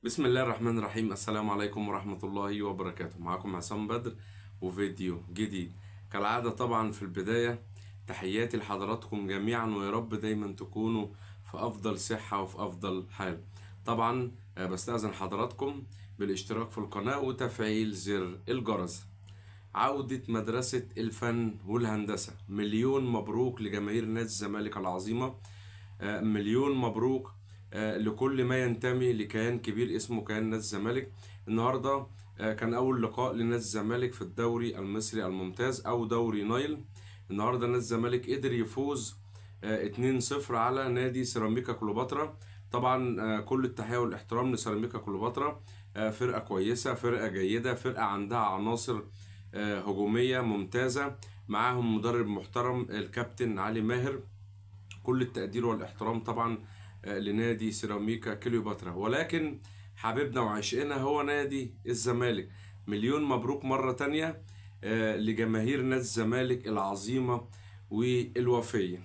بسم الله الرحمن الرحيم. السلام عليكم ورحمة الله وبركاته. معكم عصام بدر وفيديو جديد كالعادة. طبعا في البداية تحياتي لحضراتكم جميعا، ويا رب دايما تكونوا في أفضل صحة وفي أفضل حال. طبعا بستأذن حضراتكم بالاشتراك في القناة وتفعيل زر الجرس. عودة مدرسة الفن والهندسة، مليون مبروك لجماهير نادي الزمالك العظيمة. مليون مبروك لكل ما ينتمي لكيان كبير اسمه كيان نادي الزمالك. النهارده كان أول لقاء لنادي الزمالك في الدوري المصري الممتاز أو دوري نايل. النهارده نادي الزمالك قدر يفوز 2-0 على نادي سيراميكا كليوباترا. طبعا كل التحية والاحترام لسيراميكا كليوباترا. فرقة كويسة، فرقة جيدة، فرقة عندها عناصر هجومية ممتازة، معاهم مدرب محترم الكابتن علي ماهر. كل التقدير والاحترام طبعا لنادي سيراميكا كليوباترا، ولكن حبيبنا وعشقنا هو نادي الزمالك. مليون مبروك مرة تانية لجماهير نادي الزمالك العظيمة والوفية.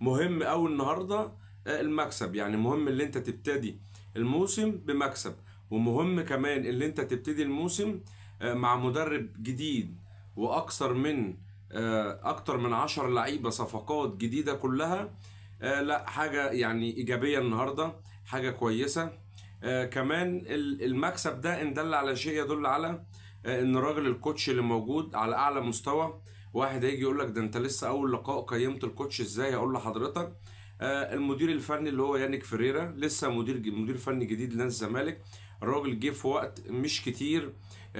مهم أوي النهاردة المكسب، يعني مهم اللي انت تبتدي الموسم بمكسب، ومهم كمان اللي انت تبتدي الموسم مع مدرب جديد واكثر من 10 لعيبة، صفقات جديدة كلها. لا حاجة يعني إيجابية النهاردة، حاجة كويسة. كمان المكسب ده إن دل على شيء يدل على إن الراجل الكوتش اللي موجود على أعلى مستوى. واحد هيجي يقول لك ده أنت لسه أول لقاء قيمت الكوتش إزاي؟ أقول لحضرتك المدير الفني اللي هو يانيك فريرا لسه مدير فني جديد لنادي الزمالك. الراجل جه في وقت مش كتير،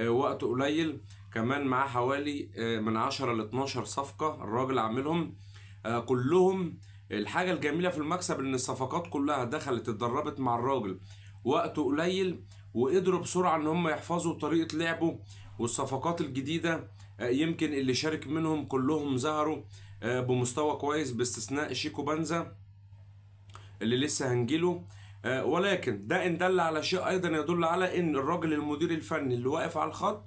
وقت قليل. كمان معاه حوالي من 10 ل 12 صفقة الراجل عاملهم كلهم. الحاجة الجميلة في المكسب ان الصفقات كلها دخلت اتدربت مع الراجل وقت قليل، وقدروا بسرعة ان هم يحفظوا طريقة لعبه. والصفقات الجديدة يمكن اللي شارك منهم كلهم ظهروا بمستوى كويس باستثناء شيكو بنزا اللي لسه هنجيله. ولكن ده ان دل على شيء ايضا يدل على ان الراجل المدير الفني اللي واقف على الخط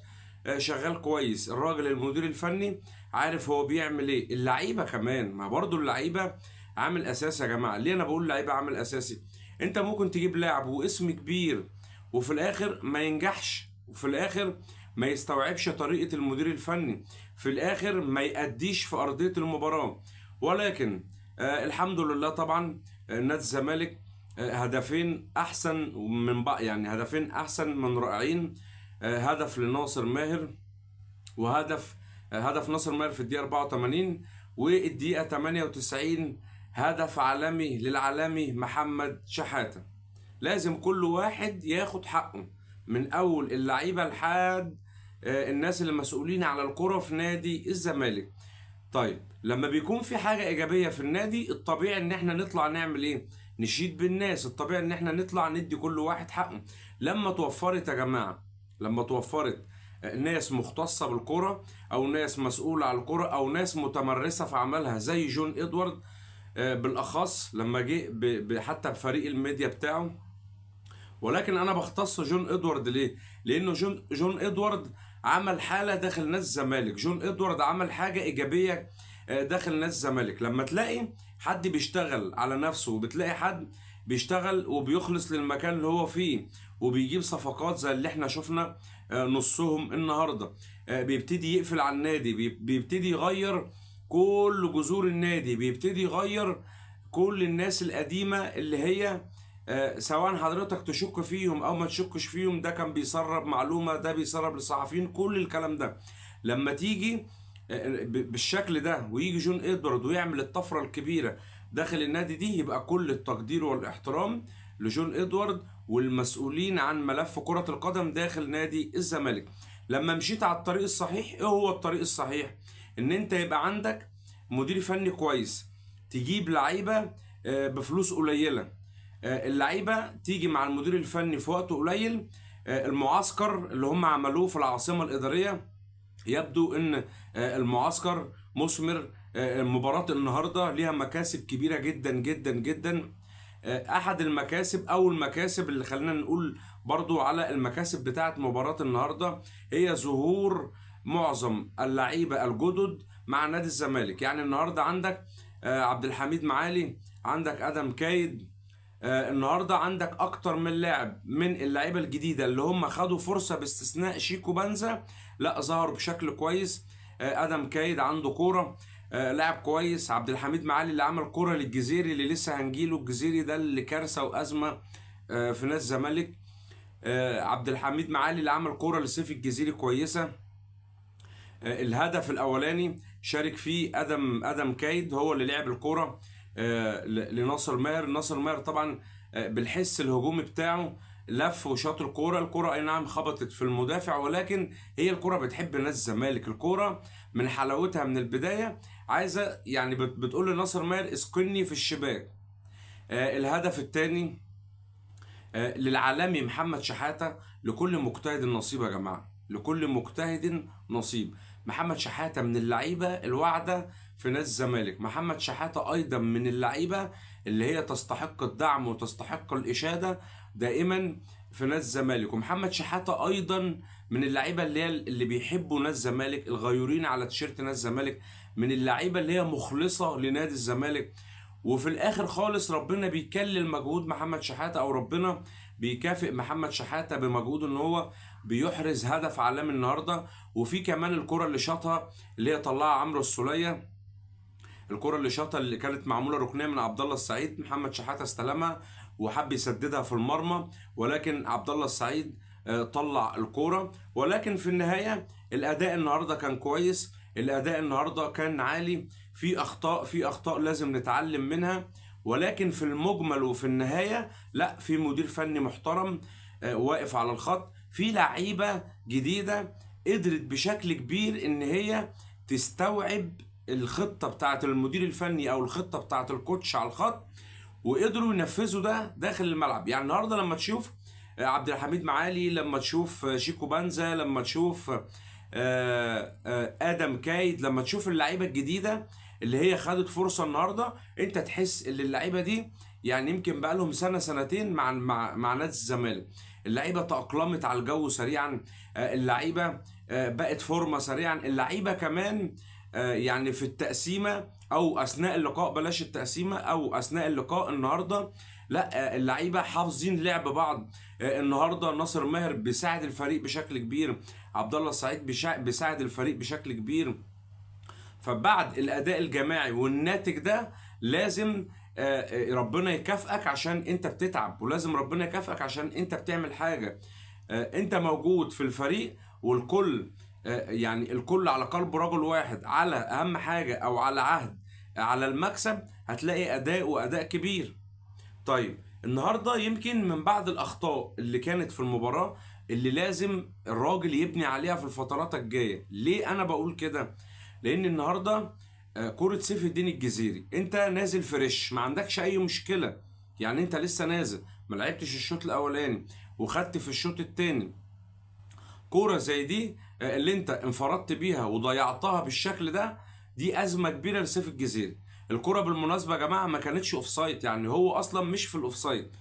شغال كويس. الراجل المدير الفني عارف هو بيعمل ايه. اللعيبه كمان، ما برضو اللعيبه عامل اساسي يا جماعه. ليه انا بقول لعيبه عامل اساسي؟ انت ممكن تجيب لاعب واسم كبير وفي الاخر ما ينجحش، وفي الاخر ما يستوعبش طريقه المدير الفني، في الاخر ما يأديش في ارضيه المباراه. ولكن الحمد لله طبعا نادي الزمالك هدفين احسن من بعض، يعني هدفين احسن من رائعين. هدف لناصر ماهر، وهدف هدف ناصر ماهر في الدقيقة 84، والدقيقة 98 هدف عالمي للعالمي محمد شحاتة. لازم كل واحد ياخد حقه، من أول اللعيبة لحد الناس اللي مسؤولين على الكرة في نادي الزمالك. طيب لما بيكون في حاجة إيجابية في النادي، الطبيعي إن إحنا نطلع نعمل إيه؟ نشيد بالناس. الطبيعي إن إحنا نطلع ندي كل واحد حقه. لما توفرت يا جماعة، لما توفرت ناس مختصة بالكرة، أو ناس مسؤولة على الكرة، أو ناس متمرسة في عملها زي جون إدوارد بالأخص لما جه حتى بفريق الميديا بتاعه. ولكن انا بختص جون ادوارد ليه؟ لانه جون ادوارد عمل حاله داخل نادي الزمالك. جون ادوارد عمل حاجه ايجابيه داخل نادي الزمالك. لما تلاقي حد بيشتغل على نفسه، وبتلاقي حد بيشتغل وبيخلص للمكان اللي هو فيه، وبيجيب صفقات زي اللي احنا شفنا نصهم النهارده، بيبتدي يقفل على النادي، بيبتدي يغير كل جذور النادي، بيبتدي يغير كل الناس القديمه اللي هي سواء حضرتك تشك فيهم او ما تشكش فيهم. ده كان بيسرب معلومة، ده بيسرب للصحفيين، كل الكلام ده. لما تيجي بالشكل ده ويجي جون ادوارد ويعمل الطفرة الكبيرة داخل النادي دي، يبقى كل التقدير والاحترام لجون ادوارد والمسؤولين عن ملف كرة القدم داخل نادي الزمالك. لما مشيت على الطريق الصحيح، ايه هو الطريق الصحيح؟ ان انت يبقى عندك مدير فني كويس، تجيب لعيبة بفلوس قليلة، اللعيبه تيجي مع المدير الفني في وقت قليل. المعسكر اللي هم عملوه في العاصمه الاداريه يبدو ان المعسكر مثمر. مباراه النهارده ليها مكاسب كبيره جدا جدا جدا. احد المكاسب او المكاسب اللي خلينا نقول برضو على المكاسب بتاعه مباراه النهارده هي ظهور معظم اللعيبه الجدد مع نادي الزمالك. يعني النهارده عندك عبد الحميد معالي، عندك ادم كايد، النهارده عندك اكتر من لاعب من اللعيبه الجديده اللي هم خدوا فرصه باستثناء شيكو بنزا، لا ظهروا بشكل كويس. ادم كايد عنده كوره، لاعب كويس. عبد الحميد معالي اللي عمل كوره للجزيري اللي لسه هنجيله، الجزيري ده اللي كارثه وازمه في نادي الزمالك. عبد الحميد معالي اللي عمل كوره لسيف الجزيري كويسه. الهدف الاولاني شارك فيه ادم كايد، هو اللي لعب الكوره لناصر ماهر. ناصر ماهر طبعا بالحس الهجومي بتاعه لف وشاط الكوره اي نعم خبطت في المدافع، ولكن هي الكوره بتحب نادي الزمالك. الكوره من حلاوتها من البدايه عايزه يعني بتقول لناصر ماهر اسكني في الشباك. الهدف الثاني للعالمي محمد شحاتة. لكل مجتهد نصيب يا جماعة، لكل مجتهد نصيب. محمد شحاتة من اللعيبة الواعدة في نادي الزمالك. محمد شحاتة أيضا من اللعيبة اللي هي تستحق الدعم وتستحق الإشادة دائما في نادي الزمالك. ومحمد شحاتة أيضا من اللعيبة اللي بيحبوا نادي الزمالك، الغيورين على تيشيرت نادي الزمالك، من اللعيبة اللي هي مخلصة لنادي الزمالك. وفي الاخر خالص ربنا بيكلل مجهود محمد شحاتة، او ربنا بيكافئ محمد شحاتة بمجهوده ان هو بيحرز هدف عالمي النهارده. وفي كمان الكرة اللي شاطها اللي هي طلعها عمرو السولية، الكرة اللي شاطها اللي كانت معمولة ركنية من عبد الله السعيد. محمد شحاتة استلمها وحب يسددها في المرمى، ولكن عبد الله السعيد طلع الكرة. ولكن في النهاية الأداء النهارده كان كويس، الأداء النهارده كان عالي. في أخطاء لازم نتعلم منها، ولكن في المجمل وفي النهاية لا، في مدير فني محترم واقف على الخط، في لعيبة جديدة قدرت بشكل كبير ان هي تستوعب الخطة بتاعت المدير الفني او الخطة بتاعت الكوتش على الخط، وقدروا ينفذوا ده داخل الملعب. يعني النهارده لما تشوف عبد الحميد معالي، لما تشوف شيكو بنزا، لما تشوف ادم كايد، لما تشوف اللعيبه الجديده اللي هي خدت فرصه النهارده، انت تحس ان اللعيبه دي يعني يمكن بقى لهم سنه سنتين مع نادي الزمالك. اللعيبه تاقلمت على الجو سريعا، اللعيبه بقت فورمه سريعا، اللعيبه كمان يعني في التقسيمه او اثناء اللقاء، بلاش التقسيمه، او اثناء اللقاء النهارده لا اللعيبه حافظين لعب بعض. النهارده ناصر ماهر بيساعد الفريق بشكل كبير، عبد الله السعيد بيساعد الفريق بشكل كبير. فبعد الاداء الجماعي والناتج ده لازم ربنا يكافئك عشان انت بتتعب، ولازم ربنا يكافئك عشان انت بتعمل حاجه. انت موجود في الفريق والكل يعني الكل على قلب رجل واحد على اهم حاجه او على عهد على المكسب، هتلاقي اداء كبير. طيب النهارده يمكن من بعض الاخطاء اللي كانت في المباراه اللي لازم الراجل يبني عليها في الفترات الجايه. ليه انا بقول كده؟ لان النهارده كرة سيف الدين الجزيري انت نازل فريش، ما عندكش اي مشكله، يعني انت لسه نازل ما لعبتش الشوط الاولاني وخدت في الشوط الثاني كوره زي دي اللي انت انفردت بيها وضيعتها بالشكل ده، دي ازمه كبيره لسيف الجزيري. الكوره بالمناسبه يا جماعه ما كانتش اوفسايد، يعني هو اصلا مش في الاوفسايد،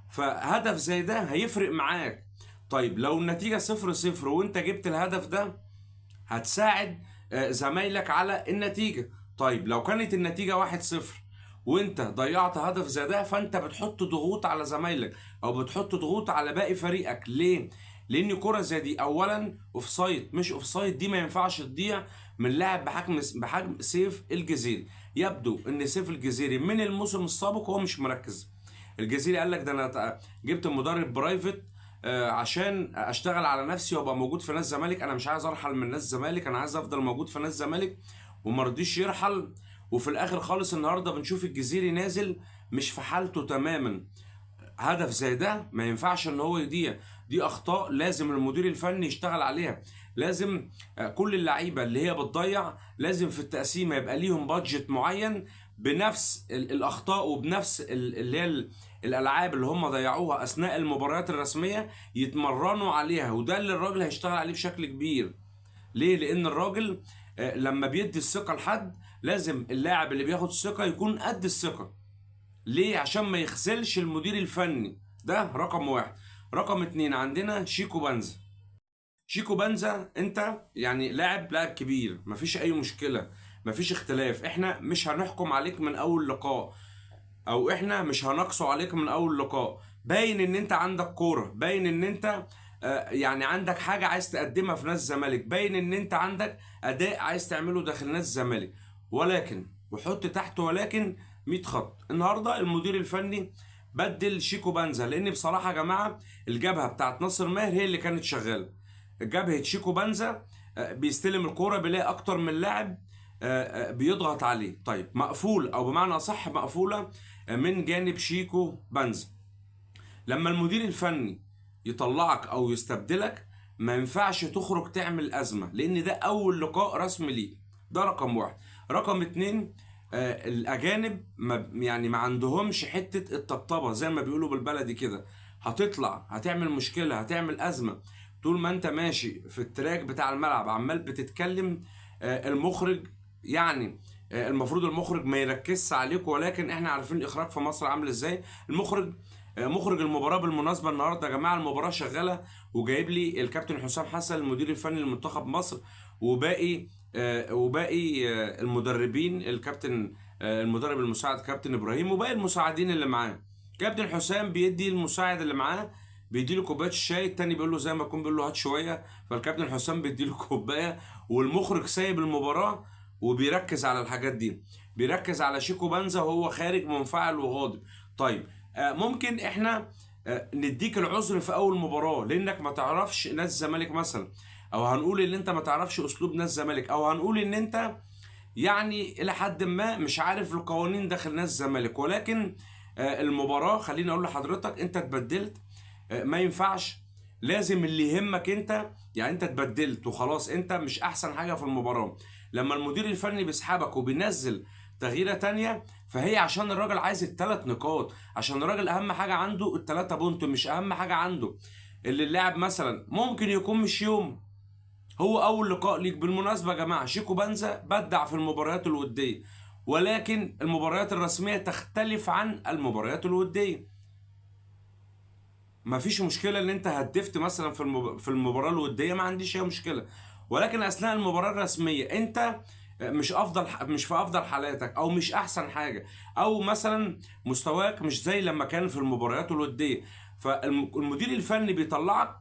فهدف زي ده هيفرق معاك. طيب لو النتيجه 0-0 وانت جبت الهدف ده هتساعد زمايلك على النتيجه. طيب لو كانت النتيجه 1-0 وانت ضيعت هدف زي ده، فانت بتحط ضغوط على زمايلك او بتحط ضغوط على باقي فريقك. ليه؟ لان كرة زي دي اولا اوفسايد، مش اوفسايد دي ما ينفعش تضيع من لاعب بحجم سيف الجزيري. يبدو ان سيف الجزيري من الموسم السابق هو مش مركز. الجزيري قال لك ده انا جبت مدرب برايفت عشان اشتغل على نفسي وابقى موجود في نادي الزمالك، انا مش عايز ارحل من نادي الزمالك، انا عايز افضل موجود في نادي الزمالك، ومرضيش يرحل. وفي الاخر خالص النهارده بنشوف الجزيري نازل مش في حالته تماما. هدف زي ده ما ينفعش ان هو يضيع، دي اخطاء لازم المدير الفني يشتغل عليها. لازم كل اللعيبه اللي هي بتضيع لازم في التقسيمه يبقى ليهم بادجت معين بنفس الاخطاء وبنفس اللي هي الالعاب اللي هم ضيعوها اثناء المباريات الرسميه يتمرنوا عليها، وده اللي الراجل هيشتغل عليه بشكل كبير. ليه؟ لان الراجل لما بيدي الثقه لحد لازم اللاعب اللي بياخد الثقه يكون قد الثقه. ليه؟ عشان ما يخذلش المدير الفني، ده رقم واحد. رقم اتنين عندنا شيكو بنزا. شيكو بنزا انت يعني لاعب كبير، مفيش اي مشكلة، مفيش اختلاف، احنا مش هنحكم عليك من اول لقاء. او احنا مش هنقصوا عليك من اول لقاء. باين ان انت عندك كوره، باين ان انت يعني عندك حاجه عايز تقدمها في نادي الزمالك، باين ان انت عندك اداء عايز تعمله داخل نادي الزمالك. ولكن، وحط تحت ولكن 100 خط، النهارده المدير الفني بدل شيكو بنزا، لان بصراحه يا جماعه الجبهه بتاعت ناصر ماهر هي اللي كانت شغاله. جبهه شيكو بنزا بيستلم الكوره بيلاقي اكتر من لاعب بيضغط عليه. طيب مقفول، او بمعنى اصح مقفوله من جانب شيكو بنزا. لما المدير الفني يطلعك او يستبدلك ما ينفعش تخرج تعمل ازمه، لان ده اول لقاء رسمي ليك. ده رقم واحد. رقم اتنين، الاجانب ما عندهمش حته الطبطبه زي ما بيقولوا بالبلدي كده. هتطلع هتعمل مشكله، هتعمل ازمه طول ما انت ماشي في التراك بتاع الملعب عمال بتتكلم. المخرج يعني المفروض المخرج ما يركزش عليك، ولكن احنا عارفين الاخراج في مصر عامل ازاي. المخرج مخرج المباراه بالمناسبه النهارده يا جماعه المباراه شغاله، وجايب لي الكابتن حسام حسن المدير الفني لمنتخب مصر، وباقي المدربين، الكابتن المدرب المساعد كابتن ابراهيم، وباقي المساعدين اللي معاه. كابتن حسام بيدي المساعد اللي معاه بيدي له كوبايه الشاي، التاني بيقول له زي ما يكون بيقول له هات شويه، فالكابتن حسام بيدي له كوبايه، والمخرج سايب المباراه وبيركز على الحاجات دي، بيركز على شيكو بنزا وهو خارج منفعل وغاضب. طيب ممكن احنا نديك العذر في اول مباراه لانك ما تعرفش نادي الزمالك مثلا، او هنقول ان انت ما تعرفش اسلوب نادي الزمالك، او هنقول ان انت يعني الى حد ما مش عارف القوانين داخل نادي الزمالك. ولكن المباراه خليني اقول لحضرتك انت اتبدلت، ما ينفعش، لازم اللي يهمك انت، يعني انت اتبدلت وخلاص انت مش احسن حاجه في المباراه. لما المدير الفني بيسحبك وبينزل تغييره تانية فهي عشان الراجل عايز الثلاث نقاط، عشان الراجل اهم حاجه عنده الثلاثه بونت، مش اهم حاجه عنده اللي اللاعب مثلا ممكن يكون مش يوم. هو اول لقاء ليك بالمناسبه يا جماعه، شيكو بنزا بدع في المباريات الوديه، ولكن المباريات الرسميه تختلف عن المباريات الوديه. مفيش مشكله ان انت هدفت مثلا في المباراه الوديه، ما عنديش اي مشكله، ولكن اثناء المباراه الرسميه انت مش في افضل حالاتك، او مش احسن حاجه، او مثلا مستواك مش زي لما كان في المباريات الوديه. فالمدير الفني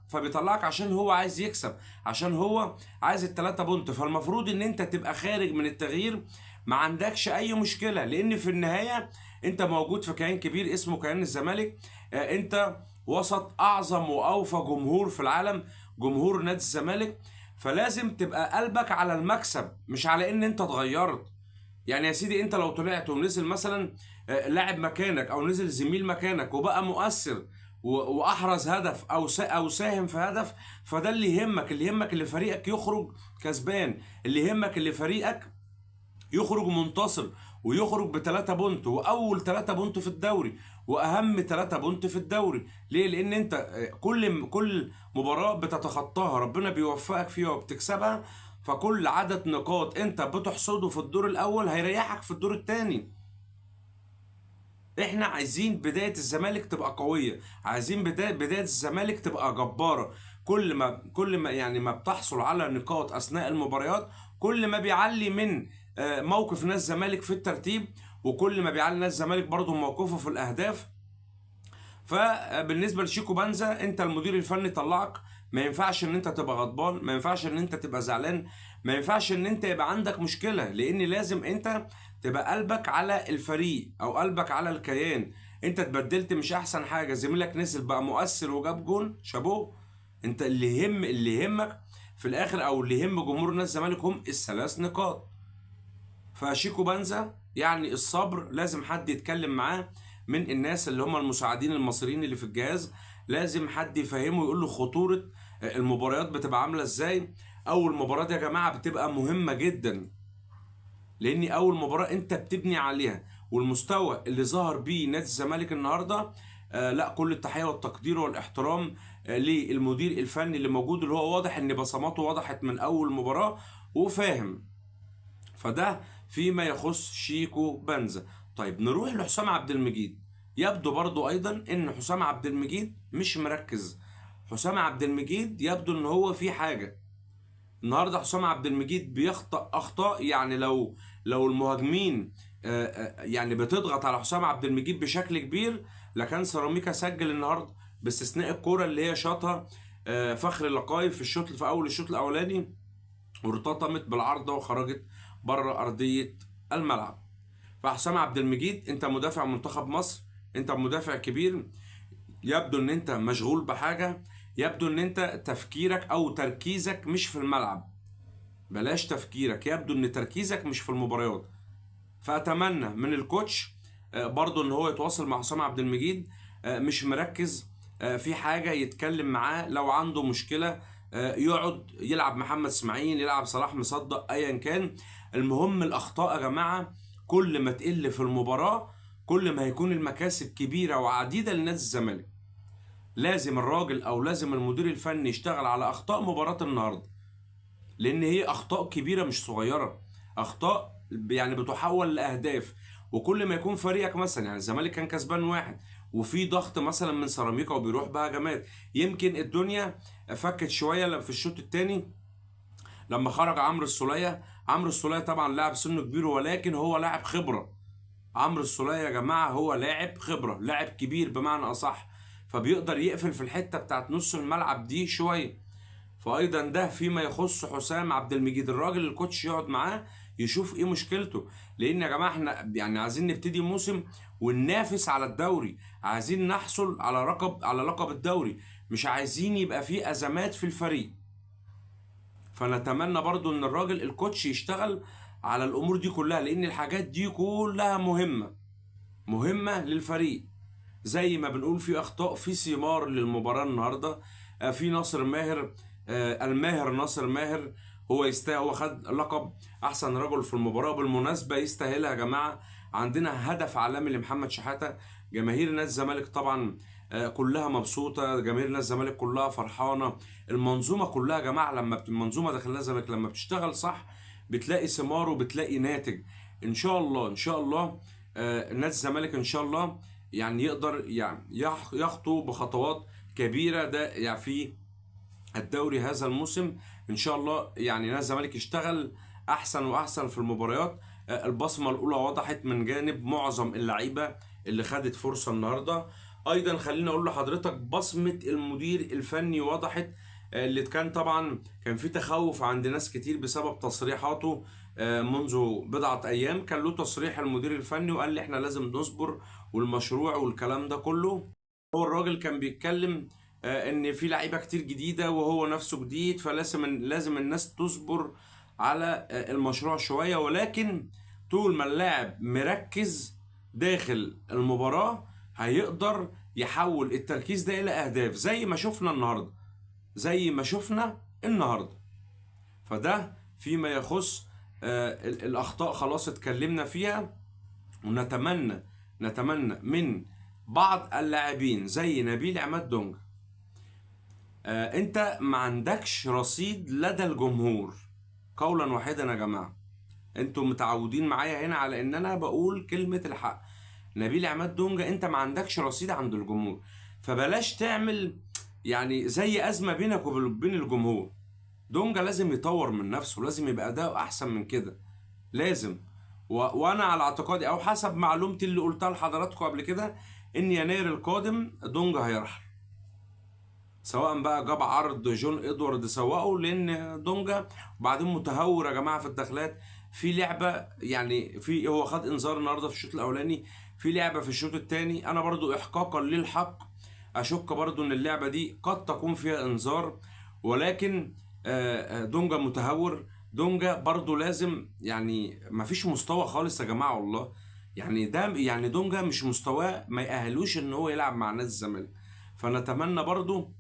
فبيطلعك عشان هو عايز يكسب، عشان هو عايز الثلاثه بونت. فالمفروض ان انت تبقى خارج من التغيير ما عندكش اي مشكله، لان في النهايه انت موجود في كيان كبير اسمه كيان الزمالك. انت وسط اعظم واوفى جمهور في العالم، جمهور نادي الزمالك. فلازم تبقى قلبك على المكسب مش على ان انت اتغيرت. يعني يا سيدي انت لو طلعت ونزل مثلا لاعب مكانك، او نزل زميل مكانك وبقى مؤثر واحرز هدف او ساهم في هدف، فده اللي يهمك. اللي يهمك اللي فريقك يخرج كسبان، اللي يهمك اللي فريقك يخرج منتصر ويخرج بثلاثة بونت، واول 3 بونت في الدوري، واهم 3 بونت في الدوري. ليه؟ لان انت كل مباراة بتتخطاها ربنا بيوفقك فيها وبتكسبها، فكل عدد نقاط انت بتحصده في الدور الاول هيريحك في الدور الثاني. احنا عايزين بداية الزمالك تبقى قوية، عايزين بداية الزمالك تبقى جبارة. كل ما يعني ما بتحصل على نقاط اثناء المباريات كل ما بيعلي من موقف نادي الزمالك في الترتيب، وكل ما بيعلي نادي الزمالك برضه موقفه في الاهداف. فبالنسبه لشيكو بنزا انت المدير الفني طلعك، ما ينفعش ان انت تبقى غضبان، ما ينفعش ان انت تبقى زعلان، ما ينفعش ان انت يبقى عندك مشكله، لان لازم انت تبقى قلبك على الفريق او قلبك على الكيان. انت اتبدلت مش احسن حاجه، زميلك نزل بقى مؤثر وجاب جون، شابوه. انت اللي يهمك في الاخر، او اللي يهم جمهور نادي الزمالك هم الثلاث نقاط. فشيكو بنزا يعني الصبر، لازم حد يتكلم معاه من الناس اللي هم المساعدين المصريين اللي في الجهاز، لازم حد يفهمه ويقول له خطورة المباريات بتبقى عاملة ازاي. اول مباراة يا جماعة بتبقى مهمة جدا، لان اول مباراة انت بتبني عليها، والمستوى اللي ظهر بيه نادي الزمالك النهاردة لا، كل التحية والتقدير والاحترام للمدير الفني اللي موجود، اللي هو واضح ان بصماته وضحت من اول مباراة وفاهم. فده فيما يخص شيكو بنزا. طيب نروح لحسام عبد المجيد. يبدو برضو ايضا ان حسام عبد المجيد مش مركز. حسام عبد المجيد يبدو ان هو في حاجة. النهارده حسام عبد المجيد بيخطأ اخطاء، يعني لو المهاجمين يعني بتضغط على حسام عبد المجيد بشكل كبير، لكان سيراميكا سجل النهارده باستثناء الكوره اللي هي شاطها فخر اللقاي في اول الشوط الاولاني، وارتطمت بالعارضه وخرجت بره ارضيه الملعب. فحسام عبد المجيد انت مدافع منتخب مصر، انت مدافع كبير، يبدو ان انت مشغول بحاجه، يبدو ان انت تفكيرك او تركيزك مش في الملعب، بلاش تفكيرك، يبدو ان تركيزك مش في المباريات. فاتمنى من الكوتش برضو ان هو يتواصل مع حسام عبد المجيد، مش مركز في حاجه يتكلم معاه، لو عنده مشكله يقعد يلعب محمد اسماعيل، يلعب صلاح مصدق، ايا كان. المهم الاخطاء يا جماعه كل ما تقل في المباراه كل ما هيكون المكاسب كبيره وعديده لنادي الزمالك. لازم الراجل او لازم المدير الفني يشتغل على اخطاء مباراه النهارده، لان هي اخطاء كبيره مش صغيره، اخطاء يعني بتحول لاهداف. وكل ما يكون فريقك مثلا، يعني الزمالك كان كسبان واحد وفي ضغط مثلا من سيراميكا وبيروح بهجمات، يمكن الدنيا فكت شويه في الشوط الثاني لما خرج عمرو السوليه. عمرو السوليه طبعا لاعب سنه كبير ولكن هو لاعب خبره. عمرو السوليه يا جماعه هو لاعب خبره، لاعب كبير بمعنى اصح، فبيقدر يقفل في الحته بتاعت نص الملعب دي شويه. فايضا ده فيما يخص حسام عبد المجيد، الراجل الكوتش يقعد معاه يشوف ايه مشكلته، لان يا جماعه احنا يعني عايزين نبتدي موسم وننافس على الدوري، عايزين نحصل على لقب الدوري، مش عايزين يبقى فيه ازمات في الفريق. فنتمنى برضو ان الراجل الكوتش يشتغل على الامور دي كلها، لان الحاجات دي كلها مهمه للفريق. زي ما بنقول في اخطاء في ثمار للمباراه النهارده، في ناصر ماهر، الماهر ناصر ماهر، هو يستاهل، هو خد لقب احسن رجل في المباراه، بالمناسبه يستاهلها يا جماعه. عندنا هدف عالمي لمحمد شحاته، جماهير نادي الزمالك طبعا كلها مبسوطه، جماهير نادي الزمالك كلها فرحانه، المنظومه كلها يا جماعه، لما المنظومه داخل نادي الزمالك لما بتشتغل صح بتلاقي ثمار وبتلاقي ناتج. ان شاء الله ان شاء الله نادي الزمالك ان شاء الله يعني يقدر يعني يخطو بخطوات كبيره ده يعني في الدوري هذا الموسم ان شاء الله. يعني نادي الزمالك يشتغل احسن واحسن في المباريات. البصمه الاولى وضحت من جانب معظم اللعيبه اللي خدت فرصه النهارده. ايضا خليني اقول لحضرتك بصمه المدير الفني وضحت، اللي كان طبعا كان في تخوف عند ناس كتير بسبب تصريحاته منذ بضعه ايام. كان له تصريح المدير الفني وقال لي احنا لازم نصبر والمشروع والكلام ده كله. هو الراجل كان بيتكلم ان في لعيبه كتير جديده وهو نفسه جديد، فلازم الناس تصبر على المشروع شويه، ولكن طول ما اللاعب مركز داخل المباراه هيقدر يحول التركيز ده الى اهداف زي ما شفنا النهارده، زي ما شفنا النهارده. فده فيما يخص الاخطاء خلاص اتكلمنا فيها. نتمنى من بعض اللاعبين زي نبيل عماد دونج، انت ما عندكش رصيد لدى الجمهور، قولا واحدا يا جماعه، انتوا متعودين معايا هنا على ان انا بقول كلمه الحق. نبيل عماد دونج انت ما عندكش رصيد عند الجمهور، فبلاش تعمل يعني زي ازمه بينك وبين الجمهور. دونجا لازم يطور من نفسه، لازم يبقى اداؤه احسن من كده، لازم. وانا على اعتقادي او حسب معلومتي اللي قلتها لحضراتكم قبل كده ان يناير القادم دونجا هيرحل، سواء بقى جاب عرض جون ادوارد سوقه لان دونجا. وبعدين متهور يا جماعه في الدخلات، في لعبه يعني في هو خد انذار النهارده في الشوط الاولاني، في لعبه في الشوط الثاني انا برضو احقاقا للحق اشك برضو ان اللعبه دي قد تكون فيها انذار، ولكن دونجا متهور. دونجا برضو لازم يعني مفيش مستوى خالص يا جماعه والله، يعني ده يعني دونجا مش مستواه ما يأهلوش ان هو يلعب مع نادي الزمالك. فنتمنى برضو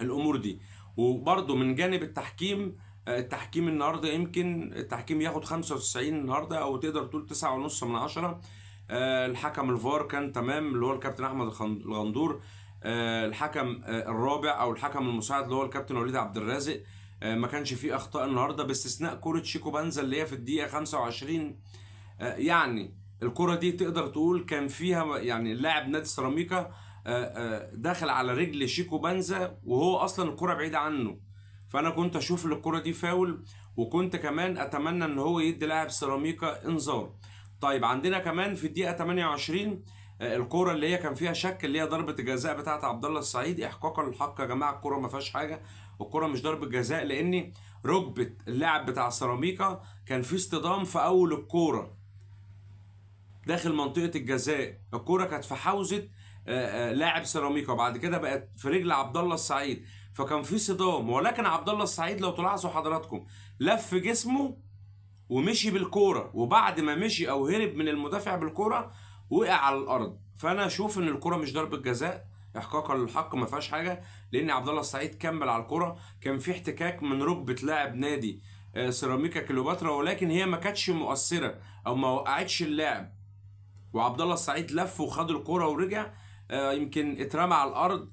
الامور دي. وبرضو من جانب التحكيم، التحكيم النهارده يمكن التحكيم ياخد 95 النهارده او تقدر تقول 9.5 من 10. الحكم الفار كان تمام اللي هو الكابتن احمد الغندور. الحكم الرابع او الحكم المساعد اللي هو الكابتن وليد عبد الرازق ما كانش فيه اخطاء النهارده باستثناء كرة شيكو بانزا اللي هي في الدقيقه 25. يعني الكرة دي تقدر تقول كان فيها يعني اللاعب نادي سيراميكا داخل على رجل شيكو بانزا وهو اصلا الكرة بعيدة عنه، فانا كنت اشوف الكرة دي فاول، وكنت كمان اتمنى ان هو يدي لاعب سيراميكا انذار. طيب عندنا كمان في الدقيقه 28 الكوره اللي هي كان فيها شك، اللي هي ضربه الجزاء بتاعت عبد الله السعيد. احقاقا للحق يا جماعه، الكوره ما فيهاش حاجه، الكوره مش ضربه جزاء، لان ركبه اللاعب بتاع سيراميكا كان في اصطدام في اول الكوره داخل منطقه الجزاء. الكوره كانت في حوزه لاعب سيراميكا، وبعد كده بقت في رجل عبد الله السعيد، فكان في صدام. ولكن عبد الله السعيد لو تلاحظوا حضراتكم لف جسمه ومشي بالكوره، وبعد ما مشي او هرب من المدافع بالكوره وقع على الارض. فانا اشوف ان الكوره مش ضربه جزاء احقاقا للحق، ما فيهاش حاجه، لان عبد الله السعيد كمل على الكوره. كان في احتكاك من ركبه لاعب نادي سيراميكا كليوباترا، ولكن هي ما كانتش مؤثره او ما وقعتش اللاعب، وعبد الله السعيد لف وخد الكوره ورجع. يمكن اترمى على الارض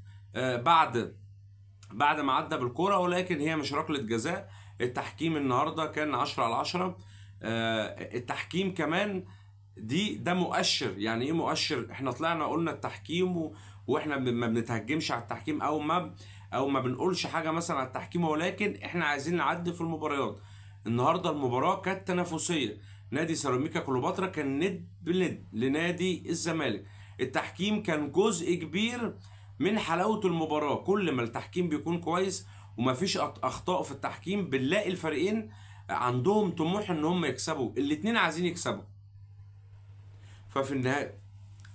بعد ما عدى بالكوره، ولكن هي مش ركله جزاء. التحكيم النهارده كان 10/10. التحكيم كمان ده مؤشر. يعني ايه مؤشر؟ احنا طلعنا قلنا التحكيم واحنا ما بنتهجمش على التحكيم او ما بنقولش حاجه مثلا على التحكيم، ولكن احنا عايزين نعدي في المباريات. النهارده المباراه كانت تنافسيه، نادي سيراميكا كليوباترا كان ند بند لنادي الزمالك. التحكيم كان جزء كبير من حلاوه المباراه. كل ما التحكيم بيكون كويس ومفيش اخطاء في التحكيم، بنلاقي الفريقين عندهم طموح ان هم يكسبوا، الاتنين عايزين يكسبوا.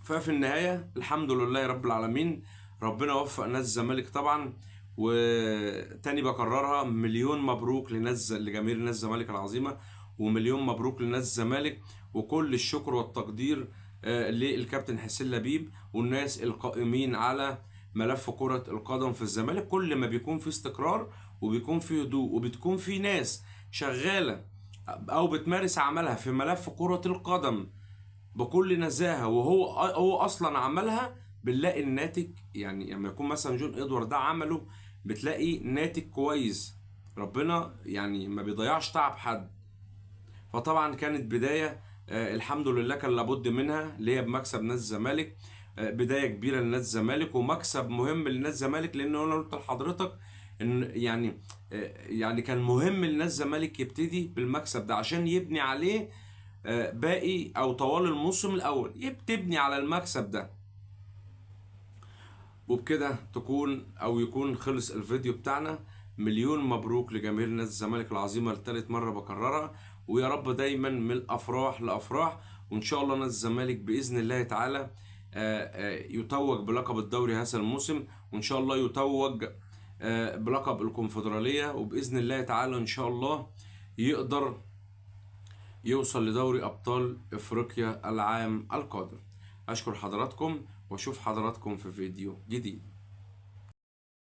ففي النهاية الحمد لله رب العالمين، ربنا وفق نادي الزمالك طبعا. وتاني بكررها، مليون مبروك لجماهير نادي الزمالك العظيمة، ومليون مبروك لنادي الزمالك، وكل الشكر والتقدير للكابتن حسين لبيب والناس القائمين على ملف كرة القدم في الزمالك. كل ما بيكون في استقرار وبيكون في هدوء وبتكون في ناس شغالة او بتمارس عملها في ملف كرة القدم بكل نزاهه، وهو اصلا عملها، بنلاقي الناتج. يعني لما يكون مثلا جون ادوارد ده عمله، بتلاقي ناتج كويس. ربنا يعني ما بيضيعش تعب حد. فطبعا كانت بدايه الحمد لله كان لابد منها، اللي هي بمكسب نادي الزمالك. بدايه كبيره لنادي الزمالك ومكسب مهم لنادي الزمالك، لان انا قلت لحضرتك ان يعني كان مهم لنادي الزمالك يبتدي بالمكسب ده عشان يبني عليه باقي او طوال الموسم الاول، تبني على المكسب ده. وبكده يكون خلص الفيديو بتاعنا. مليون مبروك لجماهير نادي الزمالك العظيمه لثالث مره بكررها، ويا رب دايما من الافراح لافراح. وان شاء الله نادي الزمالك باذن الله تعالى يتوج بلقب الدوري هذا الموسم، وان شاء الله يتوج بلقب الكونفدراليه، وباذن الله تعالى ان شاء الله يقدر يوصل لدوري أبطال إفريقيا العام القادم. أشكر حضراتكم وأشوف حضراتكم في فيديو جديد.